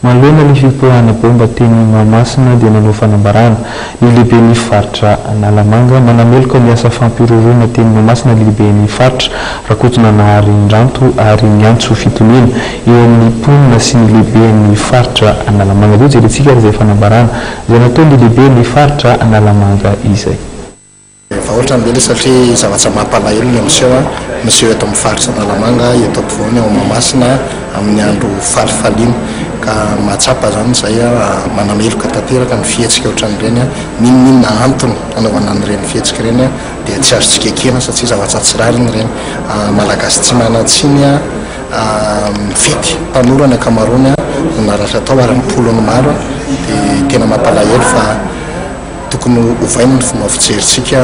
manoloana ny fipoahana bomba teny Mahamasina dia nanao fanambarana ny lehiben'ny faritra Analamanga manameloka ny asa fampiroroana teny Mahamasina lehiben'ny faritra rakotsona naharindranto ary miantso fitoniana eo amin'ny mponina sy ny lehiben'ny faritra Analamanga io jerentsika ary izay fanambarana izay natao ny lehiben'ny faritra Analamanga izay. Ohatra mbele satria zavatra mampalahelo ny miseho eto amin'ny faritra Analamanga eto ampovoany ao Mahamasina amin'ny andro falifaliana ka mahatsapa zany izay manameloka tanteraka ny fihetsika ohatran'ireny ninona antony anaovana an'ireny fihetsika ireny dia tsy azontsika ekena satria zavatra tsy rariny ireny malagasy tsy manatsiny mifety mpanorana akamarony no naratra tao ary mipolony maro dia tena mampalahelo fa tokony ovaina ny fomba fijerintsika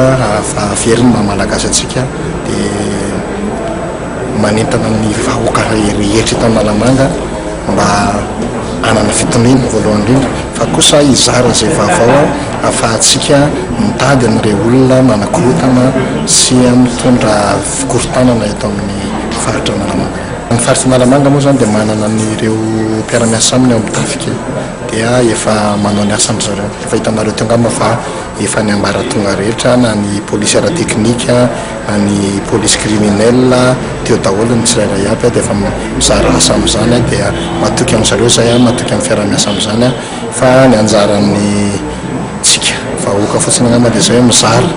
fa veriny mahamalagasy atsika dia manentana ny vahoaka rehetra eto Analamanga mba hanana fitoniana voalohany indrindra fa kosa izara izay vaovao ahafahantsika mitady an'ireo olona manakorotana sy mitondra fikorontanana eto amin'ny faritra Analamanga. Ny faritra Analamanga moa zany dia manana n'ireo mpiara-miasa aminy ao amin'ny trafika dia efa manao ny asa amin'izareo. Efa hitanareo teo angamba fa efa ny ambaratonga rehetra na ny polisy ara-teknika na ny polisy kriminel teo daholo ny tsirairay aby dia efa mizara asa amin'izany dia matoky amin'izareo zay matoky amin'ny fiara-miasa amin'izany fa ny anjaran'ny tsika vahoaka fotsiny angamba dia zay mizara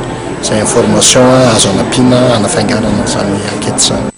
izay information azo anampiana anafainganana izany ankety izany.